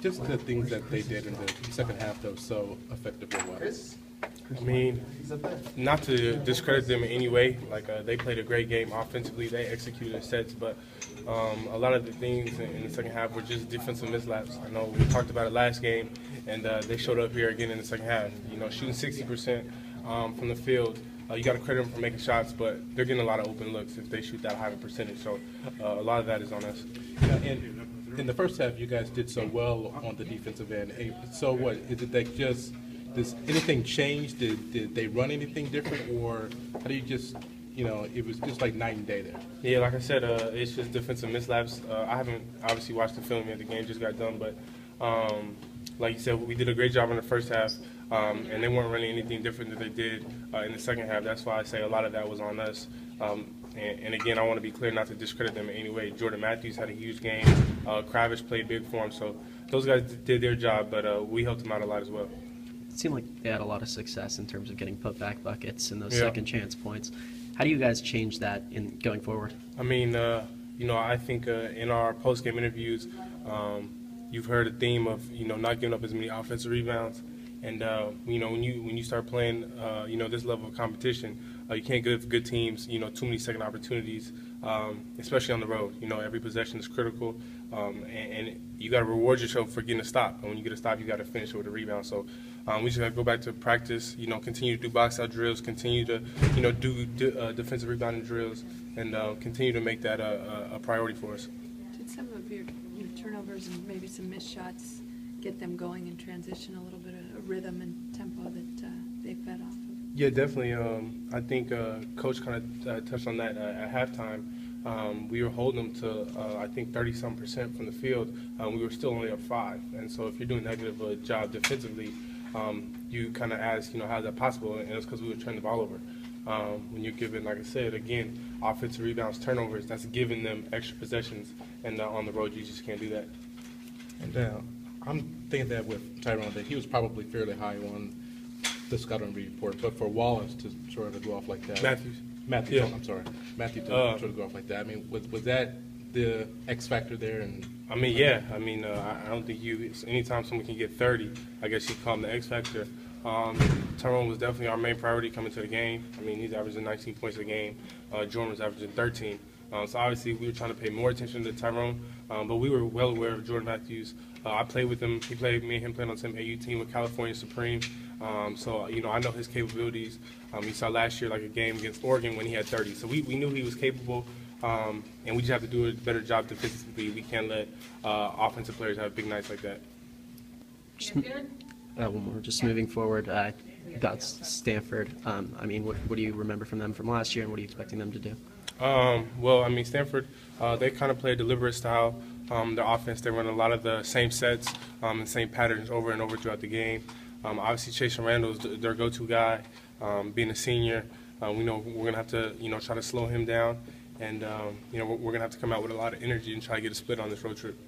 Just the things that they did in the second half that was so effective or what? I mean, not to discredit them in any way. Like they played a great game offensively. They executed sets, but a lot of the things in the second half were just defensive mislaps. I know we talked about it last game, and they showed up here again in the second half. You know, shooting 60% from the field. You got to credit them for making shots, but they're getting a lot of open looks if they shoot that high of a percentage. So a lot of that is on us. And in the first half, you guys did so well on the defensive end. So what, is it that just, does anything change? Did they run anything different, or how do you just, you know, it was just like night and day there? Yeah, like I said, it's just defensive mislaps. I haven't obviously watched the film yet. The game just got done, but like you said, we did a great job in the first half, and they weren't running anything different than they did in the second half. That's why I say a lot of that was on us. And again, I want to be clear not to discredit them in any way. Jordan Matthews had a huge game. Kravitz played big for him. So those guys did their job, but we helped them out a lot as well. It seemed like they had a lot of success in terms of getting put-back buckets and those second chance points. How do you guys change that in going forward? I mean, you know, I think in our post-game interviews, you've heard a theme of, you know, not giving up as many offensive rebounds. And, you know, when you start playing, you know, this level of competition, you can't give good teams, you know, too many second opportunities, especially on the road. You know, every possession is critical, and you got to reward yourself for getting a stop. And when you get a stop, you got to finish it with a rebound. So we just got to go back to practice, you know, continue to do box-out drills, continue to, you know, do defensive rebounding drills, and continue to make that a priority for us. Did some of your turnovers and maybe some missed shots get them going in transition, a little bit of rhythm and tempo that they fed off of? Yeah, definitely. I think Coach kind of touched on that at halftime. We were holding them to, I think, 30-some% from the field. We were still only up 5. And so if you're doing that good of a job defensively, you kind of ask, you know, how is that possible? And it's because we were turning the ball over. When you're giving, like I said, again, offensive rebounds, turnovers, that's giving them extra possessions. And on the road, you just can't do that. And I'm thinking that with Tyrone, that he was probably fairly high on the scouting report, but for Wallace to sort of go off like that. Matthews, yeah. I'm sorry. Matthew to sort of go off like that. I mean, was that the X factor there? And I mean, yeah. I mean, I don't think anytime someone can get 30, I guess you call him the X factor. Tyrone was definitely our main priority coming to the game. I mean, he's averaging 19 points a game. Jordan was averaging 13. So obviously we were trying to pay more attention to Tyrone, but we were well aware of Jordan Matthews. I played with him. Me and him played on the same AU team with California Supreme. So, you know, I know his capabilities. You saw last year, like a game against Oregon when he had 30. So we knew he was capable, and we just have to do a better job defensively. We can't let offensive players have big nights like that. One more, just moving forward, about Stanford. I mean, what do you remember from them from last year, and what are you expecting them to do? Well, I mean, Stanford, they kind of play a deliberate style. Their offense, they run a lot of the same sets and same patterns over and over throughout the game. Obviously, Chase Randall is their go-to guy. Being a senior, we know we're going to have to, you know, try to slow him down. And, you know, we're going to have to come out with a lot of energy and try to get a split on this road trip.